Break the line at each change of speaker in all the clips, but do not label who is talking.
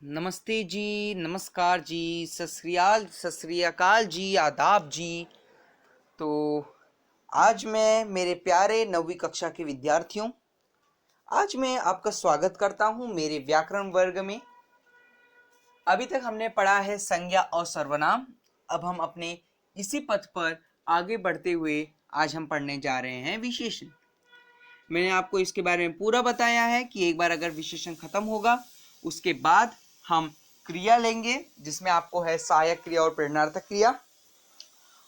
नमस्ते जी, नमस्कार जी, सत श्री अकाल जी, आदाब जी। तो आज मैं मेरे प्यारे 9वीं कक्षा के विद्यार्थियों, आज मैं आपका स्वागत करता हूं मेरे व्याकरण वर्ग में। अभी तक हमने पढ़ा है संज्ञा और सर्वनाम। अब हम अपने इसी पथ पर आगे बढ़ते हुए आज हम पढ़ने जा रहे हैं विशेषण। मैंने आपको इसके बारे में पूरा बताया है कि एक बार अगर विशेषण खत्म होगा उसके बाद हम क्रिया लेंगे, जिसमें आपको है सहायक क्रिया और प्रेरणार्थक क्रिया।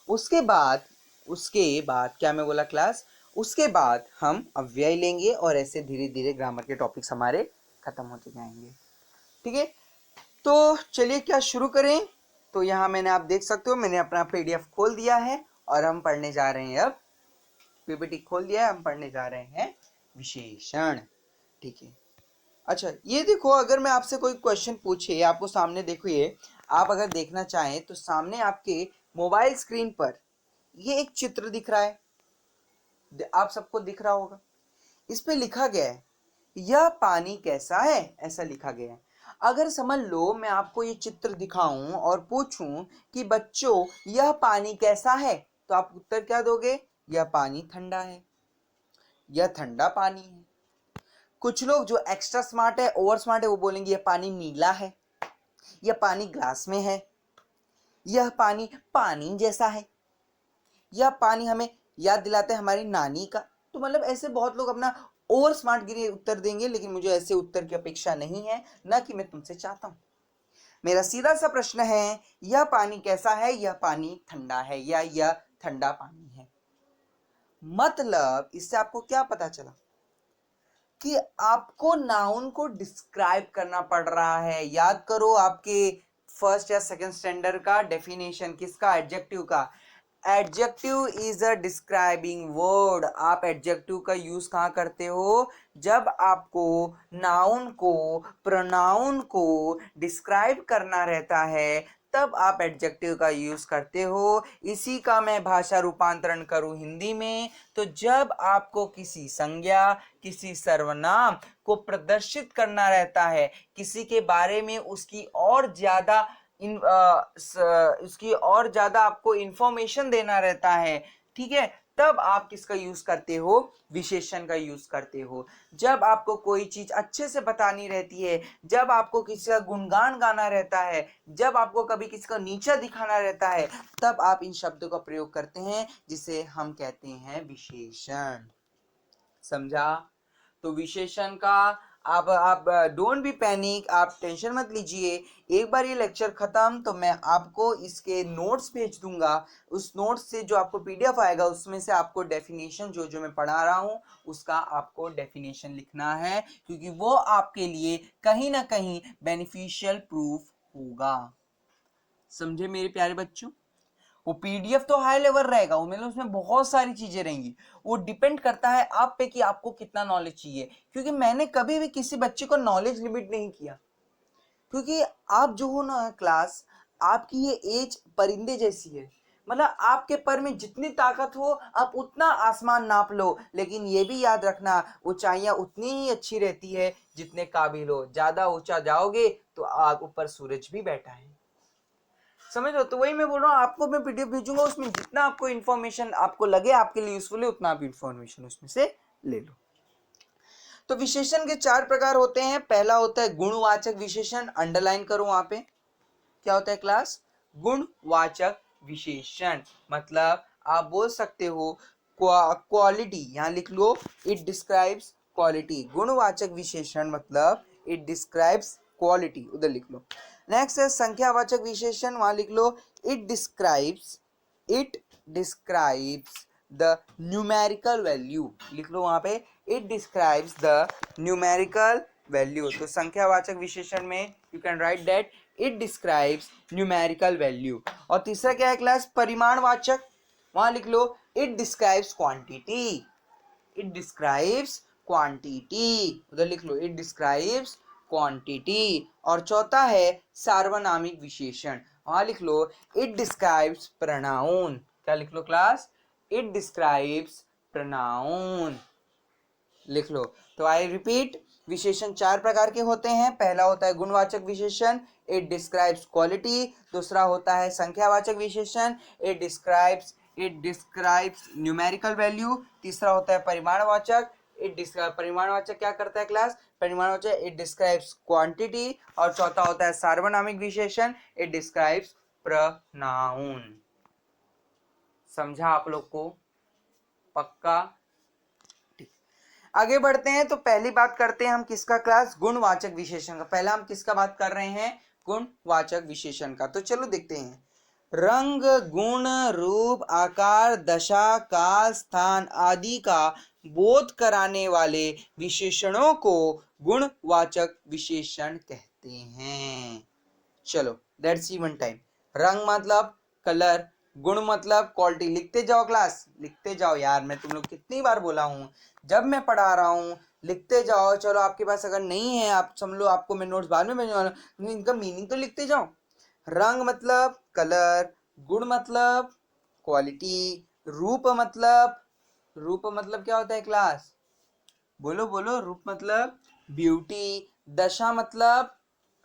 उसके बाद क्या मैं बोला क्लास, उसके बाद हम अव्यय लेंगे और ऐसे धीरे धीरे ग्रामर के टॉपिक्स हमारे खत्म होते जाएंगे। ठीक है, तो चलिए क्या शुरू करें। तो यहाँ मैंने आप देख सकते हो मैंने अपना पीडीएफ खोल दिया है और हम पढ़ने जा रहे हैं। अब पीपीटी खोल दिया है, हम पढ़ने जा रहे हैं विशेषण। ठीक है, अच्छा ये देखो, अगर मैं आपसे कोई क्वेश्चन पूछे, आपको सामने देखो, ये आप अगर देखना चाहें तो सामने आपके मोबाइल स्क्रीन पर ये एक चित्र दिख रहा है, आप सबको दिख रहा होगा। इस पे लिखा गया है यह पानी कैसा है, ऐसा लिखा गया है। अगर समझ लो मैं आपको ये चित्र दिखाऊं और पूछूं कि बच्चों यह पानी कैसा है, तो आप उत्तर क्या दोगे? यह पानी ठंडा है, यह ठंडा पानी है। कुछ लोग जो एक्स्ट्रा स्मार्ट है, ओवर स्मार्ट है, वो बोलेंगे यह पानी नीला है, यह पानी ग्लास में है, यह पानी पानी जैसा है, यह पानी हमें याद दिलाता है हमारी नानी का। तो मतलब ऐसे बहुत लोग अपना ओवर स्मार्ट गिरी उत्तर देंगे, लेकिन मुझे ऐसे उत्तर की अपेक्षा नहीं है, ना कि मैं तुमसे चाहता हूं। मेरा सीधा सा प्रश्न है, यह पानी कैसा है? यह पानी ठंडा है या यह ठंडा पानी है। मतलब इससे आपको क्या पता चला कि आपको नाउन को डिस्क्राइब करना पड़ रहा है। याद करो आपके फर्स्ट या सेकंड स्टैंडर्ड का डेफिनेशन किसका? एडजेक्टिव का। Adjective is a describing word. आप एडजेक्टिव का यूज कहाँ करते हो? जब आपको नाउन को, प्रोनाउन को डिस्क्राइब करना रहता है, तब आप एडजेक्टिव का यूज करते हो। इसी का मैं भाषा रूपांतरण करूं हिंदी में, तो जब आपको किसी संज्ञा, किसी सर्वनाम को प्रदर्शित करना रहता है, किसी के बारे में उसकी और ज्यादा उसकी और ज्यादा आपको इंफॉर्मेशन देना रहता है, ठीक है, तब आप किसका यूज करते हो? विशेषण का यूज करते हो। जब आपको कोई चीज अच्छे से बतानी रहती है, जब आपको किसी का गुणगान गाना रहता है, जब आपको कभी किसी का नीचा दिखाना रहता है, तब आप इन शब्दों का प्रयोग करते हैं, जिसे हम कहते हैं विशेषण। समझा? तो विशेषण का आप डोंट बी पैनिक, आप टेंशन मत लीजिए। एक बार ये लेक्चर खत्म तो मैं आपको इसके नोट्स भेज दूंगा। उस नोट्स से जो आपको पीडीएफ आएगा, उसमें से आपको डेफिनेशन जो जो मैं पढ़ा रहा हूँ उसका आपको डेफिनेशन लिखना है, क्योंकि वो आपके लिए कहीं ना कहीं बेनिफिशियल प्रूफ होगा। समझे मेरे प्यारे बच्चों? वो पीडीएफ तो हाई लेवल रहेगा, वो मतलब उसमें बहुत सारी चीजें रहेंगी। वो डिपेंड करता है आप पे कि आपको कितना नॉलेज चाहिए, क्योंकि मैंने कभी भी किसी बच्चे को नॉलेज लिमिट नहीं किया। क्योंकि आप जो हो ना क्लास, आपकी ये एज परिंदे जैसी है। मतलब आपके पर में जितनी ताकत हो आप उतना आसमान नाप लो, लेकिन ये भी याद रखना ऊंचाइयां उतनी ही अच्छी रहती है जितने काबिल हो। ज्यादा ऊंचा जाओगे तो आप ऊपर सूरज भी बैठा है। समझ लो? तो वही मैं बोल रहा हूँ, आपको मैं पीडीएफ भेजूंगा, उसमें जितना आपको इन्फॉर्मेशन आपको लगे आपके लिए यूजफुल है, उतना आप इन्फॉर्मेशन उसमें से ले लो। तो विशेषण के 4 प्रकार होते हैं। पहला होता है गुणवाचक विशेषण। अंडरलाइन करो वहां पे, क्या होता है क्लास? गुणवाचक विशेषण। मतलब आप बोल सकते हो क्वालिटी, यहां लिख लो, इट डिस्क्राइब्स क्वालिटी। गुणवाचक विशेषण मतलब इट डिस्क्राइब्स क्वालिटी, उधर लिख लो। नेक्स्ट है संख्यावाचक विशेषण, वहां लिख लो it describes the numerical value, लिख लो वहां पे it describes the numerical value. तो संख्यावाचक विशेषण में you can write that it describes numerical value. और तीसरा क्या है क्लास? परिमाणवाचक, वहां लिख लो it describes quantity, it describes quantity, उधर लिख लो इट डिस्क्राइब्स क्वांटिटी। और चौथा है सार्वनामिक विशेषण, वहां लिख लो इट डिस्क्राइब्स प्रोनाउन। क्या लिख लो क्लास? इट डिस्क्राइब्स प्रोनाउन, लिख लो। तो आई रिपीट, विशेषण चार प्रकार के होते हैं। पहला होता है गुणवाचक विशेषण, इट डिस्क्राइब्स क्वालिटी। दूसरा होता है संख्यावाचक विशेषण, इट डिस्क्राइब्स न्यूमेरिकल वैल्यू। तीसरा होता है परिमाणवाचक, परिमाणवाचक क्या करता है क्लास, परिमाणवाचक इट डिस्क्राइब्स क्वांटिटी। और चौथा होता है सार्वनामिक विशेषण, इट डिस्क्राइब्स प्रोनाउन। समझा आप लोग को? पक्का? आगे बढ़ते हैं। तो पहली बात करते हैं हम किसका क्लास, गुणवाचक विशेषण का। पहला हम किसका बात कर रहे हैं, गुणवाचक विशेषण का। तो चलो देखते हैं। रंग, गुण, रूप, आकार, दशा, काल, स्थान आदि का बोध कराने वाले विशेषणों को गुणवाचक विशेषण कहते हैं। चलो लेट्स सी वन टाइम। रंग मतलब कलर, गुण मतलब क्वालिटी। लिखते जाओ क्लास, लिखते जाओ यार, मैं तुम लोग कितनी बार बोला हूँ जब मैं पढ़ा रहा हूँ, लिखते जाओ। चलो आपके पास अगर नहीं है, आप समझ लो आपको मैं नोट्स बाद में भेजने वाला हूं, इनका मीनिंग तो लिखते जाओ। रंग मतलब कलर, गुण मतलब क्वालिटी, रूप मतलब क्या होता है क्लास, बोलो बोलो, रूप मतलब ब्यूटी, दशा मतलब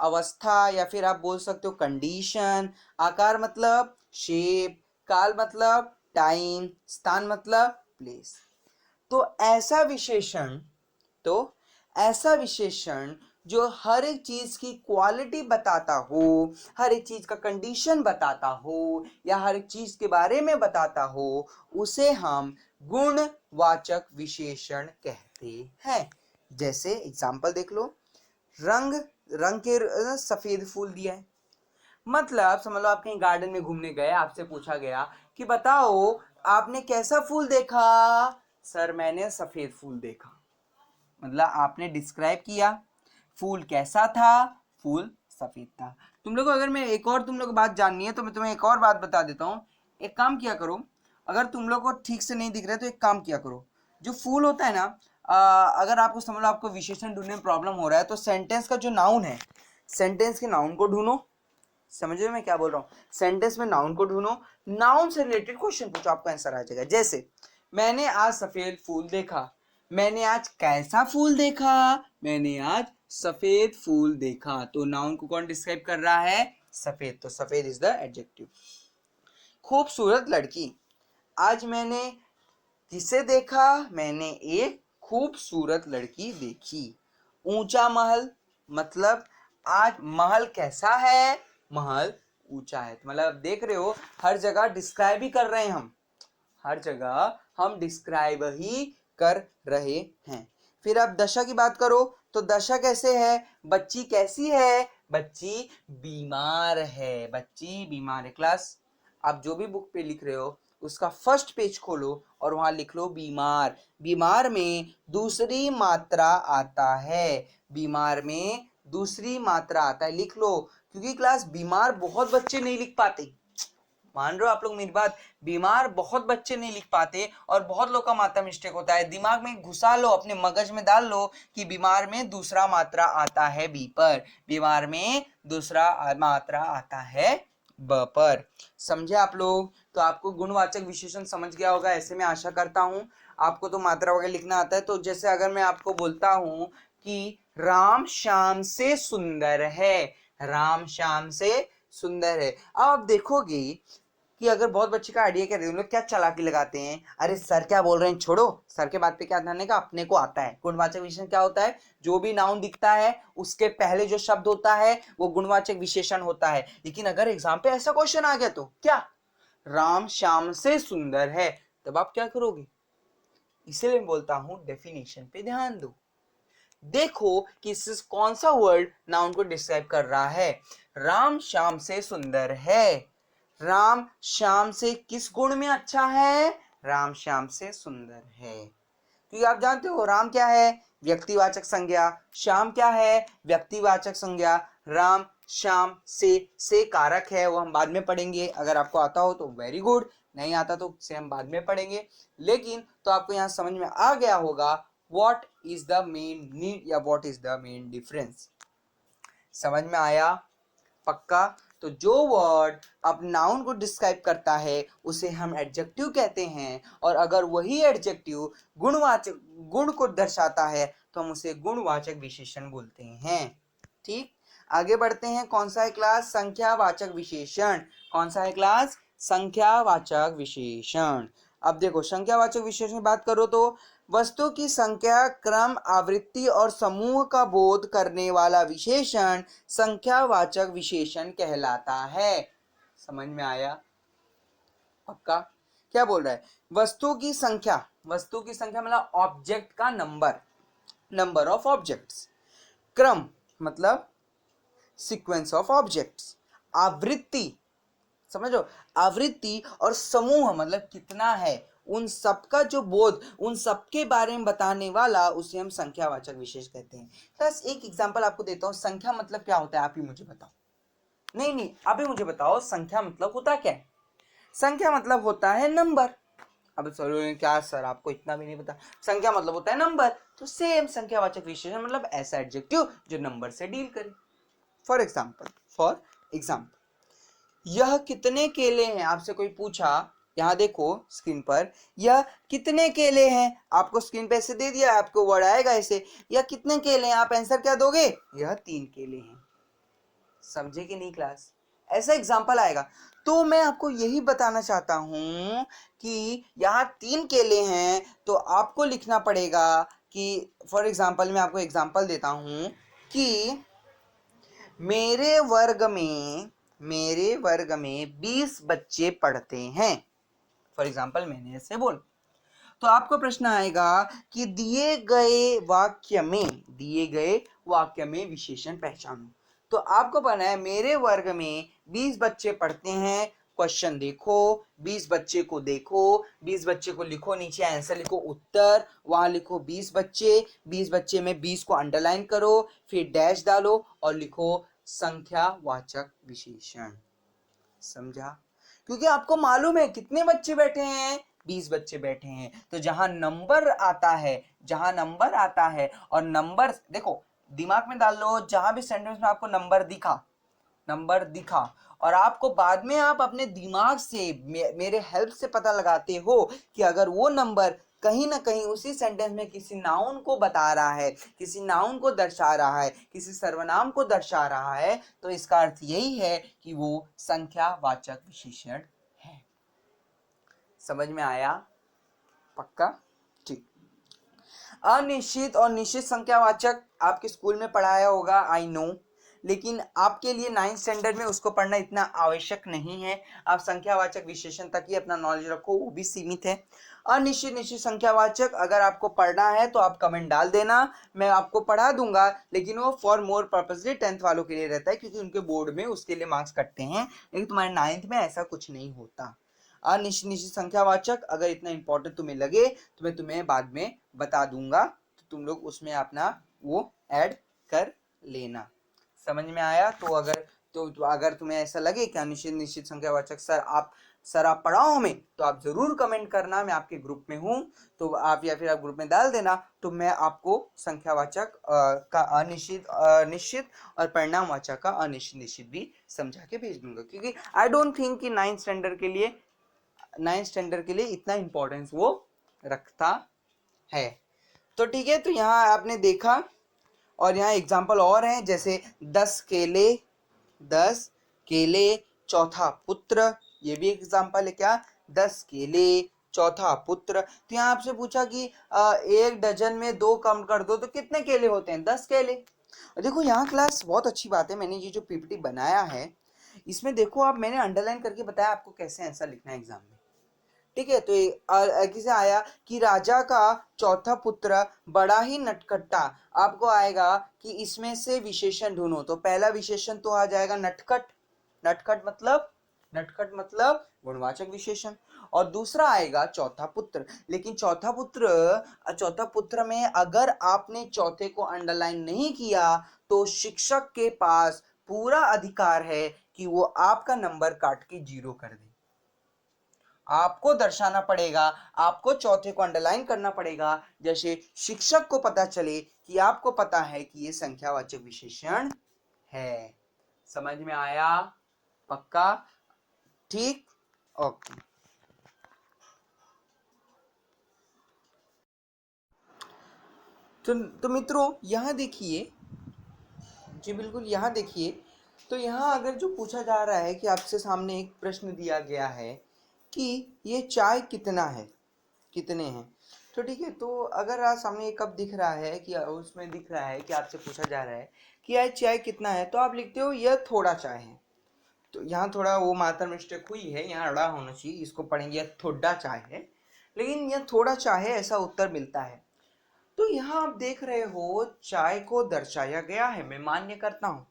अवस्था या फिर आप बोल सकते हो कंडीशन, आकार मतलब शेप, काल मतलब टाइम, स्थान मतलब प्लेस। तो तो ऐसा विशेषण जो हर एक चीज की क्वालिटी बताता हो, हर एक चीज का कंडीशन बताता हो या हर एक चीज के बारे में बताता हो, उसे हम गुणवाचक विशेषण कहते हैं। जैसे एग्जांपल देख लो, रंग, रंग के सफेद फूल दिया है। मतलब समझ लो आप कहीं गार्डन में घूमने गए, आपसे पूछा गया कि बताओ आपने कैसा फूल देखा, सर मैंने सफेद फूल देखा। मतलब आपने डिस्क्राइब किया फूल कैसा था, फूल सफेद था। तुम लोग अगर मैं एक और तुम लोग बात जाननी है तो मैं तुम्हें एक और बात बता देता हूँ। एक काम किया करो, अगर तुम लोग को ठीक से नहीं दिख रहा है तो एक काम किया करो, जो फूल होता है ना, अगर आपको समझ लो आपको विशेषण ढूंढने में प्रॉब्लम हो रहा है तो सेंटेंस का जो नाउन है, सेंटेंस के नाउन को ढूंढो। समझे मैं क्या बोल रहा हूँ, सेंटेंस में नाउन को ढूंढो, नाउन से रिलेटेड क्वेश्चन पूछो, आपको आंसर आ जाएगा। जैसे मैंने आज सफेद फूल देखा, मैंने आज कैसा फूल देखा, मैंने आज सफेद फूल देखा। तो नाउन को कौन डिस्क्राइब कर रहा है, सफेद, तो सफेद इज द एडजेक्टिव। खूबसूरत लड़की, आज मैंने किसे देखा, मैंने एक खूबसूरत लड़की देखी। ऊंचा महल, मतलब आज महल कैसा है, महल ऊंचा है। मतलब देख रहे हो हर जगह डिस्क्राइब ही कर रहे हैं हम, हर जगह हम डिस्क्राइब ही कर रहे हैं। फिर आप दशा की बात करो तो दशा कैसे है, बच्ची कैसी है, बच्ची बीमार है, बच्ची बीमार है। क्लास आप जो भी बुक पे लिख रहे हो उसका फर्स्ट पेज खोलो और वहां लिख लो बीमार। बीमार में दूसरी मात्रा आता है, बीमार में दूसरी मात्रा आता है, लिख लो। क्योंकि क्लास बीमार बहुत बच्चे नहीं लिख पाते, मान रहे हो आप लोग मेरी बात, बीमार बहुत बच्चे नहीं लिख पाते और बहुत लोग का मात्रा मिस्टेक होता है। दिमाग में घुसा लो, अपने मगज में डाल लो कि बीमार में दूसरा मात्रा आता है बी पर, बीमार में दूसरा मात्रा आता है ब पर। समझे आप लोग? तो आपको गुणवाचक विशेषण समझ गया होगा, ऐसे मैं आशा करता हूं। आपको तो मात्रा वगैरह लिखना आता है। तो जैसे अगर मैं आपको बोलता हूं कि राम श्याम से सुंदर है, राम श्याम से सुंदर है। अब आप देखोगे कि अगर बहुत बच्चे का आइडिया क्या, लोग क्या चालाकी लगाते हैं, अरे सर क्या बोल रहे हैं, छोड़ो, सर के बात पे क्या ध्यान देगा, अपने को आता है। गुणवाचक विशेषण क्या होता है, जो भी नाउन दिखता है उसके पहले जो शब्द होता है वो गुणवाचक विशेषण होता है। लेकिन अगर एग्जाम पे ऐसा क्वेश्चन आ गया तो क्या, राम श्याम से सुंदर है, तब आप क्या करोगे? इसीलिए मैं बोलता हूं डेफिनेशन पे ध्यान दो, देखो कि कौन सा वर्ड नाउन को डिस्क्राइब कर रहा है। राम श्याम से सुंदर है, राम श्याम से किस गुण में अच्छा है, राम श्याम से सुंदर है। क्योंकि आप जानते हो राम क्या है, व्यक्तिवाचक संज्ञा, श्याम क्या है, व्यक्तिवाचक संज्ञा, राम श्याम से कारक है, वो हम बाद में पढ़ेंगे। अगर आपको आता हो तो वेरी गुड, नहीं आता तो उसे हम बाद में पढ़ेंगे। लेकिन तो आपको यहाँ समझ में आ गया होगा what is the main need या what is the main difference. समझ में आया? पक्का? तो जो वर्ड अब नाउन को डिस्क्राइब करता है उसे हम एडजेक्टिव कहते हैं, और अगर वही एडजेक्टिव गुणवाचक गुण को दर्शाता है तो हम उसे गुणवाचक विशेषण बोलते हैं। ठीक, आगे बढ़ते हैं। कौन सा है क्लास? संख्यावाचक विशेषण। कौन सा है क्लास? संख्यावाचक विशेषण। अब देखो, संख्यावाचक विशेषण की बात करो तो वस्तु की संख्या, क्रम, आवृत्ति और समूह का बोध करने वाला विशेषण संख्यावाचक विशेषण कहलाता है। समझ में आया? पक्का? क्या बोल रहा है? वस्तु की संख्या, वस्तु की संख्या मतलब ऑब्जेक्ट का नंबर, नंबर ऑफ ऑब्जेक्ट्स। क्रम मतलब सीक्वेंस ऑफ ऑब्जेक्ट्स। आवृत्ति, समझो, आवृत्ति और समूह मतलब कितना है, उन सबका जो बोध, उन सबके बारे में बताने वाला, उसे हम संख्यावाचक विशेष कहते हैं। बस एक एग्जांपल आपको देता हूं। संख्या मतलब क्या होता है, आप ही मुझे बताओ। नहीं, आप ही मुझे बताओ, संख्या मतलब होता क्या है? संख्या मतलब होता है नंबर। अब सर क्या सर, आपको इतना भी नहीं पता? संख्या मतलब होता है नंबर। तो सेम संख्यावाचक विशेषण मतलब ऐसा एडजेक्टिव जो नंबर से डील करे। फॉर एग्जाम्पल, यह कितने केले हैं? आपसे कोई पूछा, यहां देखो स्क्रीन पर, यह कितने केले हैं? आपको स्क्रीन पे ऐसे दे दिया, आपको वर्ड आएगा ऐसे, यह कितने केले हैं? आप आंसर क्या दोगे? यह 3 केले हैं। समझे कि नहीं क्लास? ऐसा एग्जाम्पल आएगा। तो मैं आपको यही बताना चाहता हूं कि यहाँ 3 केले हैं, तो आपको लिखना पड़ेगा कि, फॉर एग्जाम्पल मैं आपको एग्जाम्पल देता हूं कि मेरे वर्ग में 20 बच्चे पढ़ते हैं। फॉर एग्जाम्पल मैंने ऐसे बोल, तो आपको प्रश्न आएगा कि दिए गए वाक्य में विशेषण पहचानो। तो आपको पढ़ना है मेरे वर्ग में 20 बच्चे पढ़ते हैं। क्वेश्चन देखो, 20 बच्चे को देखो, 20 बच्चे को लिखो, नीचे आंसर लिखो, उत्तर, वहां लिखो 20 बच्चे, 20 बच्चे में 20 को अंडरलाइन करो, फिर डैश डालो और लिखो संख्यावाचक विशेषण। समझा? क्योंकि आपको मालूम है कितने बच्चे बैठे हैं, 20 बच्चे बैठे हैं। तो जहां नंबर आता है और नंबर देखो, दिमाग में डाल लो, जहां भी सेंटेंस में आपको नंबर दिखा और आपको बाद में आप अपने दिमाग से मेरे हेल्प से पता लगाते हो कि अगर वो नंबर कहीं ना कहीं उसी सेंटेंस में किसी नाउन को बता रहा है, किसी नाउन को दर्शा रहा है, किसी सर्वनाम को दर्शा रहा है, तो इसका अर्थ यही है कि वो संख्यावाचक विशेषण है। समझ में आया? पक्का? ठीक। अनिश्चित और निश्चित संख्यावाचक आपके स्कूल में पढ़ाया होगा, आई नो, लेकिन आपके लिए 9th स्टैंडर्ड में उसको पढ़ना इतना आवश्यक नहीं है। आप संख्यावाचक विशेषण तक ही अपना नॉलेज रखो, वो भी सीमित है। अनिश्चित निश्चित संख्यावाचक अगर आपको पढ़ना है तो आप कमेंट डाल देना, मैं आपको पढ़ा दूंगा, लेकिन वो फॉर मोर पर्पसली 10th वालों के लिए रहता है, क्योंकि उनके बोर्ड में उसके लिए मार्क्स कटते हैं, लेकिन तुम्हारे 9th में ऐसा कुछ नहीं होता। अनिश्चित निश्चित संख्यावाचक अगर इतना इंपॉर्टेंट तुम्हें लगे तो मैं तुम्हें बाद में बता दूंगा, तो तुम लोग उसमें अपना वो ऐड कर लेना। समझ में आया? तो अगर तुम्हें ऐसा लगे कि अनिश्चित निश्चित संख्यावाचक सर आप पढ़ाओ हमें, तो आप जरूर कमेंट करना, मैं आपके ग्रुप में हूँ, तो आप या फिर आप ग्रुप में डाल देना, तो मैं आपको संख्यावाचक का अनिश्चित निश्चित और परिणामवाचक का अनिश्चित निश्चित भी समझा के भेज दूंगा, क्योंकि आई डोंट थिंक कि 9th स्टैंडर्ड के लिए इतना इंपॉर्टेंस वो रखता है। तो ठीक है, तो यहाँ आपने देखा, और यहाँ एग्जाम्पल और हैं, जैसे 10 केले चौथा पुत्र, ये भी एग्जाम्पल है। क्या? 10 केले चौथा पुत्र। तो यहाँ आपसे पूछा कि 1 डजन में 2 कम कर दो तो कितने केले होते हैं? 10 केले। और देखो यहाँ क्लास बहुत अच्छी बात है, मैंने ये जो पीपीटी बनाया है इसमें देखो आप, मैंने अंडरलाइन करके बताया आपको कैसे आंसर लिखना है एग्जाम में। ठीक है, तो किसे आया कि राजा का चौथा पुत्र बड़ा ही नटखट्टा। आपको आएगा कि इसमें से विशेषण ढूंढो, तो पहला विशेषण तो आ जाएगा नटखट। नटखट मतलब गुणवाचक विशेषण। और दूसरा आएगा चौथा पुत्र। लेकिन चौथा पुत्र में अगर आपने चौथे को अंडरलाइन नहीं किया तो शिक्षक के पास पूरा अधिकार है कि वो आपका नंबर काट के 0 कर दे। आपको दर्शाना पड़ेगा, आपको चौथे को अंडरलाइन करना पड़ेगा, जैसे शिक्षक को पता चले कि आपको पता है कि ये संख्यावाचक विशेषण है। समझ में आया? पक्का? ठीक, ओके। तो मित्रों यहाँ देखिए, जी बिल्कुल यहाँ देखिए, तो यहाँ अगर जो पूछा जा रहा है कि आपसे सामने एक प्रश्न दिया गया है कि ये चाय कितना है, कितने हैं, तो ठीक है, तो अगर आप सामने एक कप दिख रहा है कि उसमें दिख रहा है कि आपसे पूछा जा रहा है कि यह चाय कितना है, तो आप लिखते हो यह थोड़ा चाय है। तो यहाँ थोड़ा वो मात्रा मिस्टेक हुई है, यहाँ अड़ा होना चाहिए, इसको पढ़ेंगे यह थोड़ा चाय है, लेकिन यह थोड़ा चाय है ऐसा उत्तर मिलता है। तो यहाँ आप देख रहे हो चाय को दर्शाया गया है, मैं मान्य करता हूँ,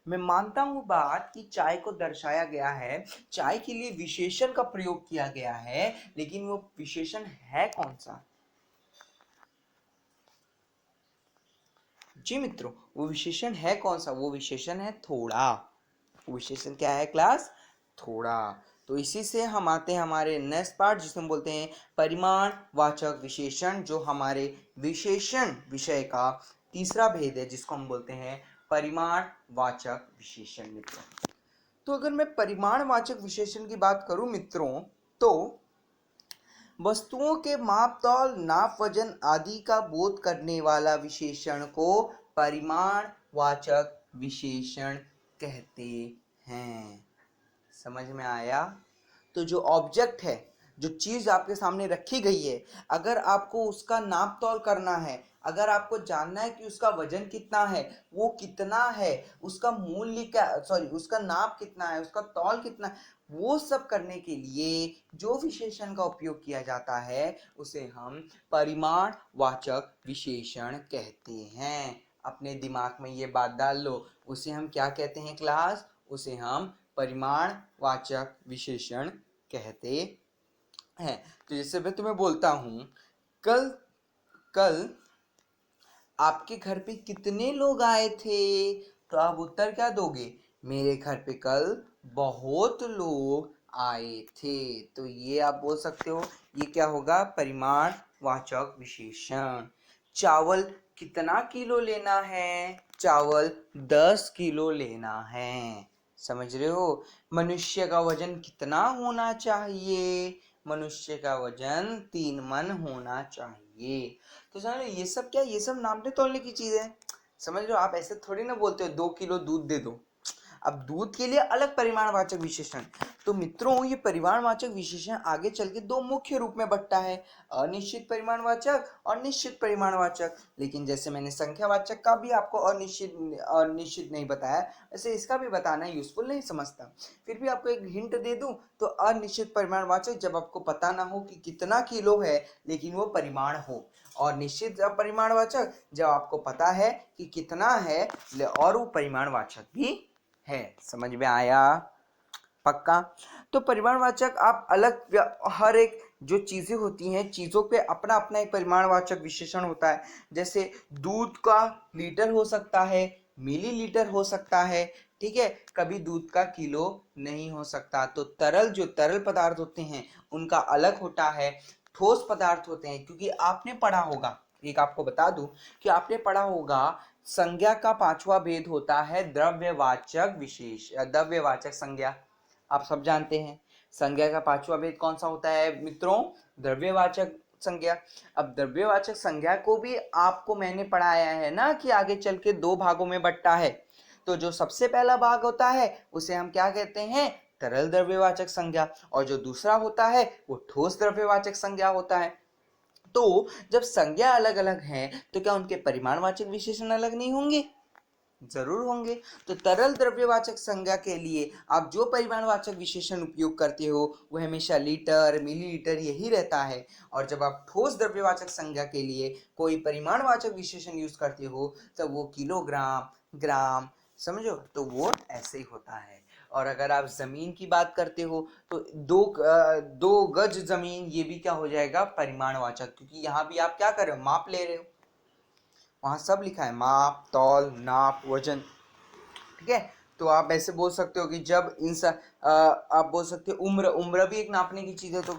मैं मानता हूँ बात कि चाय को दर्शाया गया है, चाय के लिए विशेषण का प्रयोग किया गया है, लेकिन वो विशेषण है कौन सा? जी मित्रों, वो विशेषण है कौन सा? वो विशेषण है थोड़ा। वो विशेषण क्या है क्लास? थोड़ा। तो इसी से हम आते हैं हमारे नेक्स्ट पार्ट, जिसे हम बोलते हैं परिमाण वाचक विशेषण, जो हमारे विशेषण विषय का तीसरा भेद है, जिसको हम बोलते हैं परिमाण वाचक विशेषण मित्रों। तो अगर मैं परिमाण वाचक विशेषण की बात करूं मित्रों, तो वस्तुओं के माप तौल नाप वजन आदि का बोध करने वाला विशेषण को परिमाण वाचक विशेषण कहते हैं। समझ में आया? तो जो ऑब्जेक्ट है, जो चीज आपके सामने रखी गई है, अगर आपको उसका नाप तौल करना है, अगर आपको जानना है कि उसका वजन कितना है, वो कितना है, उसका मूल्य क्या, सॉरी उसका नाप कितना है, उसका तौल कितना है, वो सब करने के लिए जो विशेषण का उपयोग किया जाता है उसे हम परिमाण वाचक विशेषण कहते हैं। अपने दिमाग में ये बात डाल लो, उसे हम क्या कहते हैं क्लास? उसे हम परिमाण वाचक विशेषण कहते हैं। तो जैसे मैं तुम्हें बोलता हूं, कल कल आपके घर पे कितने लोग आए थे, तो आप उत्तर क्या दोगे? मेरे घर पे कल बहुत लोग आए थे। तो ये आप बोल सकते हो, ये क्या होगा? परिमाण वाचक विशेषण। चावल कितना किलो लेना है? चावल 10 किलो लेना है। समझ रहे हो? मनुष्य का वजन कितना होना चाहिए? मनुष्य का वजन 3 मन होना चाहिए। तो समझ लो ये सब क्या, ये सब नापने तोलने की चीज है। समझ लो, आप ऐसे थोड़ी ना बोलते हो 2 किलो दूध दे दो। अब दूध के लिए अलग परिमाणवाचक विशेषण। तो मित्रों, ये परिमाणवाचक विशेषण आगे चल के दो मुख्य रूप में बंटता है, अनिश्चित परिमाणवाचक और निश्चित परिमाणवाचक। लेकिन जैसे मैंने संख्यावाचक का भी आपको अनिश्चित नहीं बताया, ऐसे इसका भी बताना यूजफुल नहीं समझता। फिर भी आपको एक हिंट दे दूं, तो अनिश्चित परिमाणवाचक जब आपको पता ना हो कि कितना किलो है लेकिन वो परिमाण हो, और निश्चित परिमाणवाचक जब आपको पता है कि कितना है और वो परिमाणवाचक भी है। समझ में आया? पक्का? तो परिमाणवाचक आप अलग, हर एक जो चीजें होती हैं, चीजों पे अपना अपना एक परिमाणवाचक विशेषण होता है। जैसे दूध का लीटर हो सकता है, मिलीलीटर हो सकता है, ठीक है, कभी दूध का किलो नहीं हो सकता। तो जो तरल पदार्थ होते हैं उनका अलग होता है, ठोस पदार्थ होते हैं, क्योंकि आपने पढ़ा होगा, एक आपको बता दूं कि आपने पढ़ा होगा, संज्ञा का पांचवा भेद होता है द्रव्यवाचक संज्ञा। आप सब जानते हैं संज्ञा का पांचवा भेद कौन सा होता है मित्रों? द्रव्यवाचक संज्ञा। अब द्रव्यवाचक संज्ञा को भी आपको मैंने पढ़ाया है ना कि आगे चल के दो भागों में बंटता है। तो जो सबसे पहला भाग होता है उसे हम क्या कहते हैं? तरल द्रव्यवाचक संज्ञा। और जो दूसरा होता है वो ठोस द्रव्यवाचक संज्ञा होता है। तो जब संज्ञा अलग अलग हैं तो क्या उनके परिमाणवाचक विशेषण अलग नहीं होंगे? जरूर होंगे। तो तरल द्रव्यवाचक संज्ञा के लिए आप जो परिमाणवाचक विशेषण उपयोग करते हो वह हमेशा लीटर, मिलीलीटर यही रहता है। और जब आप ठोस द्रव्यवाचक संज्ञा के लिए कोई परिमाणवाचक विशेषण यूज करते हो तो वो किलोग्राम, ग्राम, समझो, तो वो ऐसे ही होता है। और अगर आप जमीन की बात करते हो तो 2 गज जमीन, ये भी क्या हो जाएगा? परिमाणवाचक, क्योंकि यहाँ भी आप क्या कर रहे हो? माप ले रहे हो। वहां सब लिखा है, माप, तौल, नाप, वजन, ठीक है। तो आप ऐसे बोल सकते हो कि जब आप बोल सकते हो उम्र, उम्र भी एक नापने की चीज है। तो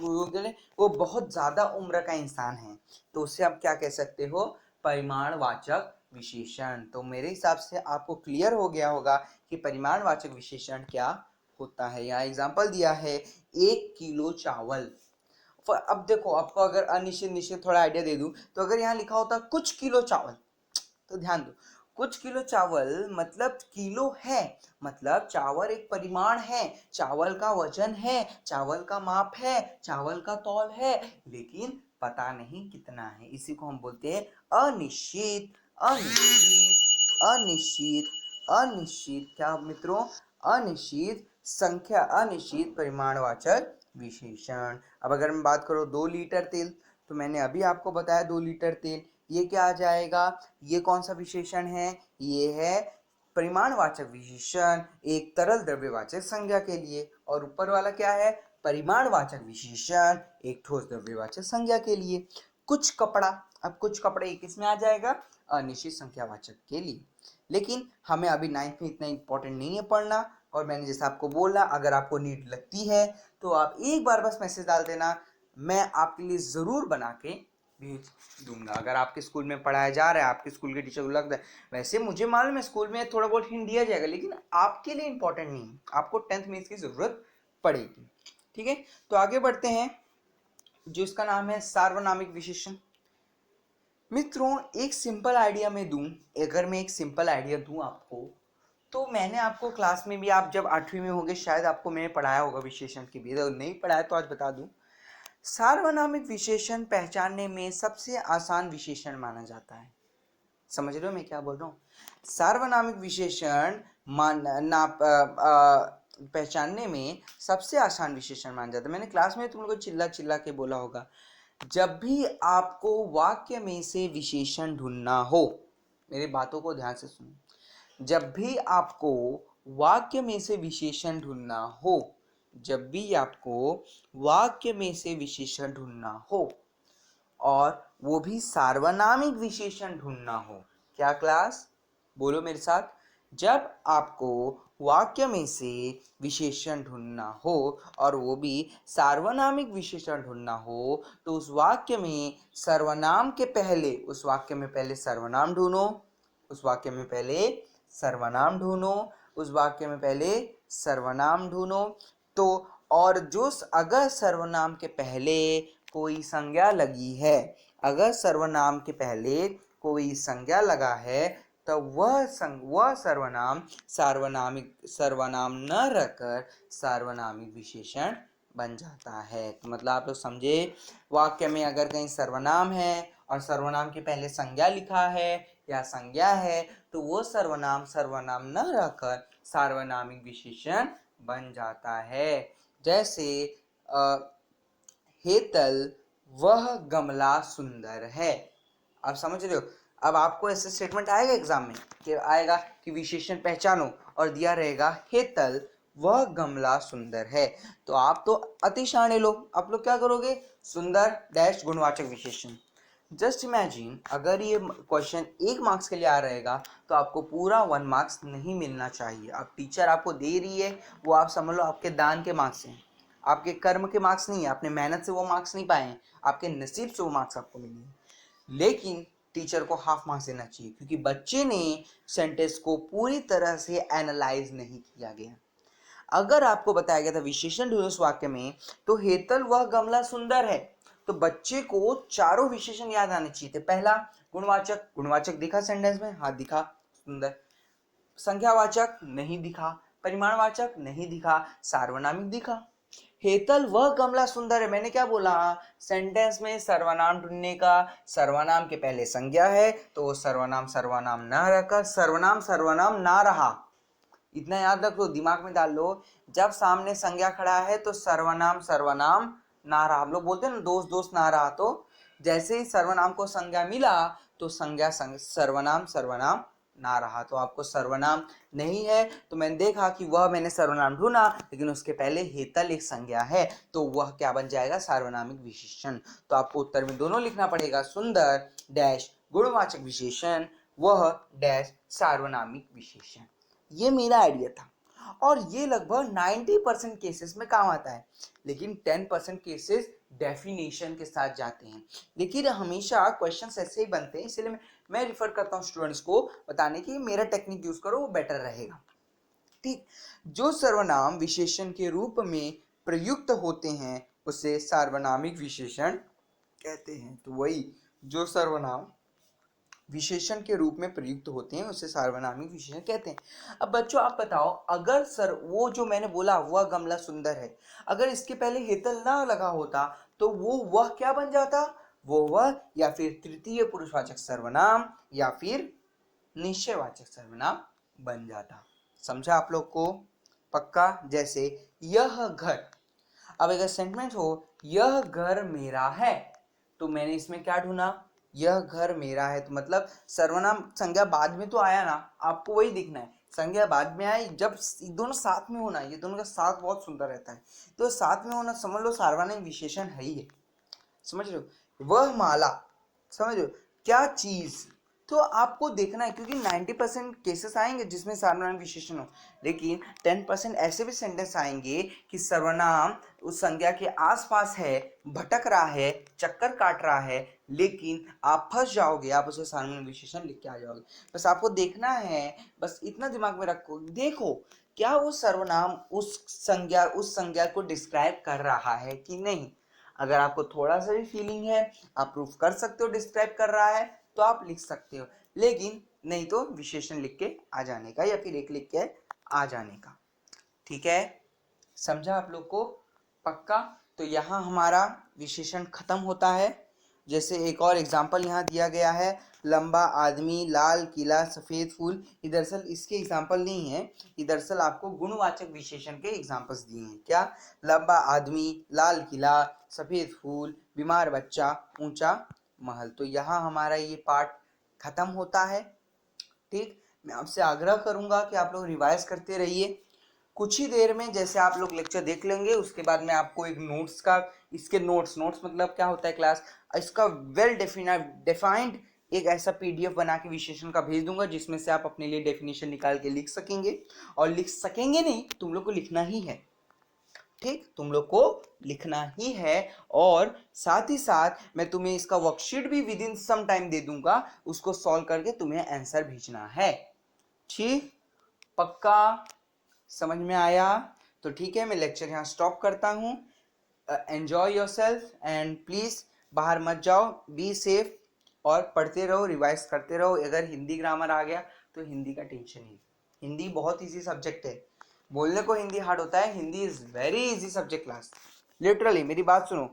वो बहुत ज्यादा उम्र का इंसान है, तो उससे आप क्या कह सकते हो? परिमाणवाचक विशेषण। तो मेरे हिसाब से आपको क्लियर हो गया होगा कि परिमाणवाचक विशेषण क्या होता है। यहाँ एग्जाम्पल दिया है 1 किलो चावल। अब देखो, आपको अगर अनिश्चित निश्चित थोड़ा आइडिया दे दूं, तो अगर यहाँ लिखा होता कुछ किलो चावल, तो ध्यान दो, कुछ किलो चावल मतलब किलो है, मतलब चावल एक परिमाण है, चावल का वजन है, चावल का माप है, चावल का तौल है, लेकिन पता नहीं कितना है। इसी को हम बोलते हैं अनिश्चित। अनिश्चित अनिश्चित अनिश्चित क्या मित्रों? अनिश्चित संख्या, अनिश्चित परिमाणवाचक विशेषण। अब अगर मैं बात करूं 2 लीटर तेल, तो मैंने अभी आपको बताया 2 लीटर तेल, ये क्या आ जाएगा? ये कौन सा विशेषण है? ये है परिमाणवाचक विशेषण एक तरल द्रव्यवाचक संज्ञा के लिए। और ऊपर वाला क्या है? परिमाणवाचक विशेषण एक ठोस द्रव्यवाचक संज्ञा के लिए। कुछ कपड़ा, अब कुछ कपड़े किस में आ जाएगा? अनिश्चित संख्यावाचक के लिए। लेकिन हमें अभी 9th में इतना इंपॉर्टेंट नहीं है पढ़ना, और मैंने जैसे आपको बोला, अगर आपको नीड लगती है तो आप एक बार बस मैसेज डाल देना, मैं आपके लिए ज़रूर बना के भेज दूंगा। अगर आपके स्कूल में पढ़ाया जा रहा है, आपके स्कूल के टीचर को लगता है, वैसे मुझे मालूम है स्कूल में थोड़ा बहुत हिंट दिया जाएगा, लेकिन आपके लिए इंपॉर्टेंट नहीं है, आपको 10th में इसकी ज़रूरत पड़ेगी। ठीक है, तो आगे बढ़ते हैं, जो इसका नाम है सार्वनामिक विशेषण। मित्रों, एक सिंपल आइडिया मैं दूं, अगर मैं एक सिंपल आइडिया दूं आपको, तो मैंने आपको क्लास में भी, आप जब 8वीं में होंगे शायद आपको मैंने पढ़ाया होगा विशेषण की भी, अगर नहीं पढ़ाया तो आज बता दूं। सार्वनामिक विशेषण पहचानने में सबसे आसान विशेषण माना जाता है। समझ रहे हो मैं क्या बोल रहा हूँ? सार्वनामिक विशेषण पहचानने में सबसे आसान विशेषण माना जाता है। मैंने क्लास में तुम लोगों को चिल्ला चिल्ला के बोला होगा, जब भी आपको वाक्य में से विशेषण ढूंढना हो, मेरी बातों को ध्यान से सुनो, जब भी आपको वाक्य में से विशेषण ढूंढना हो, जब भी आपको वाक्य में से विशेषण ढूंढना हो, और वो भी सार्वनामिक विशेषण ढूंढना हो, क्या क्लास? बोलो मेरे साथ, जब आपको वाक्य में से विशेषण ढूंढना हो और वो भी सार्वनामिक विशेषण ढूंढना हो, तो उस वाक्य में सर्वनाम के पहले, उस वाक्य में पहले सर्वनाम ढूंढो, उस वाक्य में पहले सर्वनाम ढूंढो, उस वाक्य में पहले सर्वनाम ढूंढो। तो और जो अगर सर्वनाम के पहले कोई संज्ञा लगी है, अगर सर्वनाम के पहले कोई संज्ञा लगा है, तो वह सर्वनाम सर्वनाम न रहकर सार्वनामिक विशेषण बन जाता है। तो मतलब आप लोग समझे, वाक्य में अगर कहीं सर्वनाम है और सर्वनाम के पहले संज्ञा लिखा है या संज्ञा है, तो वो सर्वनाम न रहकर सार्वनामिक विशेषण बन जाता है। जैसे हेतल वह गमला सुंदर है। आप समझ रहे हो? अब आपको ऐसे स्टेटमेंट आएगा एग्जाम में, कि आएगा कि विशेषण पहचानो और दिया रहेगा हेतल वह गमला सुंदर है, तो आप तो अति शाणे लोग, आप लोग क्या करोगे? सुंदर डैश गुणवाचक विशेषण। जस्ट इमेजिन, अगर ये क्वेश्चन 1 मार्क्स के लिए आ रहेगा, तो आपको पूरा 1 मार्क्स नहीं मिलना चाहिए। अब टीचर आपको दे रही है, वो आप समझ लो आपके दान के मार्क्स हैं, आपके कर्म के मार्क्स नहीं है, आपने मेहनत से वो मार्क्स नहीं पाए हैं, आपके नसीब से वो मार्क्स आपको मिले हैं। लेकिन टीचर को हाफ मार्क्स देना चाहिए, क्योंकि बच्चे ने सेंटेंस को पूरी तरह से एनालाइज नहीं किया गया। अगर आपको बताया गया था विशेषण ढूंढो उस वाक्य में, तो हेतल वह गमला सुंदर है, तो बच्चे को चारों विशेषण याद आने चाहिए थे। पहला गुणवाचक, गुणवाचक दिखा सेंटेंस में? हाँ दिखा, सुंदर। संख्यावाचक नहीं दिखा, परिमाणवाचक नहीं दिखा, सार्वनामिक दिखा। हेतल वह गमला सुंदर है, मैंने क्या बोला? सेंटेंस में सर्वनाम ढूंढने का, सर्वनाम के पहले संज्ञा है तो सर्वनाम ना रहकर सर्वनाम ना रहा। इतना याद रख लो, दिमाग में डाल लो, जब सामने संज्ञा खड़ा है तो सर्वनाम ना रहा। हम लोग बोलते हैं ना दोस्त ना रहा, तो जैसे ही सर्वनाम को संज्ञा मिला तो संज्ञा सर्वनाम ना रहा, तो आपको सर्वनाम नहीं है। तो मैंने देखा कि वह, मैंने सर्वनाम ढूंढा लेकिन उसके पहले हेतल एक संज्ञा है, तो वह क्या बन जाएगा? सार्वनामिक विशेषण। तो आपको उत्तर में दोनों लिखना पड़ेगा, सुंदर डैश गुणवाचक विशेषण, वह डैश सार्वनामिक विशेषण। ये मेरा आइडिया था, और ये लगभग 90% केसेस में काम आता है, लेकिन 10% केसेस डेफिनेशन के साथ जाते हैं। देखिए हमेशा क्वेश्चंस ऐसे ही बनते हैं, इसलिए मैं रिफर करता हूँ स्टूडेंट्स को बताने की मेरा टेक्निक यूज करो, वो बेटर रहेगा। ठीक, जो सर्वनाम विशेषण के रूप में प्रयुक्त होते हैं उसे सार्वनामिक विशेषण कहते हैं। तो वही, जो सर्वनाम विशेषण के रूप में प्रयुक्त होते हैं उसे सार्वनामिक विशेषण कहते हैं। अब बच्चों आप बताओ, अगर सर वो जो मैंने बोला वह गमला सुंदर है, अगर इसके पहले हेतल ना लगा होता तो वो वह क्या बन जाता? वो वह या फिर तृतीय पुरुषवाचक सर्वनाम या फिर निश्चयवाचक सर्वनाम बन जाता। समझा आप लोग को? पक्का? जैसे यह घर, अब अगर सेंटेंस हो यह घर मेरा है, तो मैंने इसमें क्या ढूंढा? यह घर मेरा है, तो मतलब सर्वनाम संज्ञा बाद में तो आया ना, आपको वही दिखना है। संज्ञा बाद में आई, जब दोनों साथ में होना, ये दोनों का साथ बहुत सुंदर रहता है, तो साथ में होना समझ लो सार्वनामिक विशेषण है ही है। समझ रहे हो? वह माला, समझ रहे हो? क्या चीज, तो आपको देखना है, क्योंकि 90% केसेस आएंगे जिसमें सर्वनाम विशेषण हो, लेकिन 10% ऐसे भी सेंटेंस आएंगे कि सर्वनाम उस संज्ञा के आसपास है, भटक रहा है, चक्कर काट रहा है, लेकिन आप फंस जाओगे, आप उसे सर्वनाम विशेषण लिख के आ जाओगे। बस आपको देखना है, बस इतना दिमाग में रखो, देखो क्या वो सर्वनाम उस संज्ञा को डिस्क्राइब कर रहा है कि नहीं। अगर आपको थोड़ा सा भी फीलिंग है, आप प्रूफ कर सकते हो डिस्क्राइब कर रहा है, तो आप लिख सकते हो, लेकिन नहीं तो विशेषण लिख के आ जाने का या फिर एक लिख के आ जाने का। ठीक है? समझा आप लोग को? पक्का? तो यहाँ हमारा विशेषण खत्म होता है। जैसे एक और एग्जाम्पल यहाँ दिया गया है, लंबा आदमी, लाल किला, सफेद फूल। ये दरअसल इसके एग्जाम्पल नहीं है, ये दरअसल आपको गुणवाचक विशेषण के एग्जाम्पल्स दिए हैं। क्या? लंबा आदमी, लाल किला, सफेद फूल, बीमार बच्चा, ऊंचा महल। तो यहाँ हमारा ये पार्ट खत्म होता है। ठीक, मैं आपसे आग्रह करूंगा कि आप लोग रिवाइज करते रहिए। कुछ ही देर में जैसे आप लोग लेक्चर देख लेंगे, उसके बाद मैं आपको एक नोट्स का, इसके नोट्स मतलब क्या होता है क्लास, इसका वेल डिफाइंड एक ऐसा पीडीएफ बना के विशेषण का भेज दूंगा, जिसमें से आप अपने लिए डेफिनेशन निकाल के लिख सकेंगे। और लिख सकेंगे नहीं, तुम लोग को लिखना ही है। ठीक, तुम लोग को लिखना ही है। और साथ ही साथ मैं तुम्हें इसका वर्कशीट भी विद इन सम टाइम दे दूंगा, उसको सॉल्व करके तुम्हें आंसर भेजना है। ठीक, पक्का? समझ में आया? तो ठीक है, मैं लेक्चर यहाँ स्टॉप करता हूँ। Enjoy your self and please बाहर मत जाओ, बी सेफ, और पढ़ते रहो, रिवाइज करते रहो। अगर हिंदी ग्रामर आ गया तो हिंदी का टेंशन नहीं, हिंदी बहुत इजी सब्जेक्ट है। बोलने को हिंदी हार्ड होता है, Hindi is very easy subject class. Literally मेरी बात सुनो,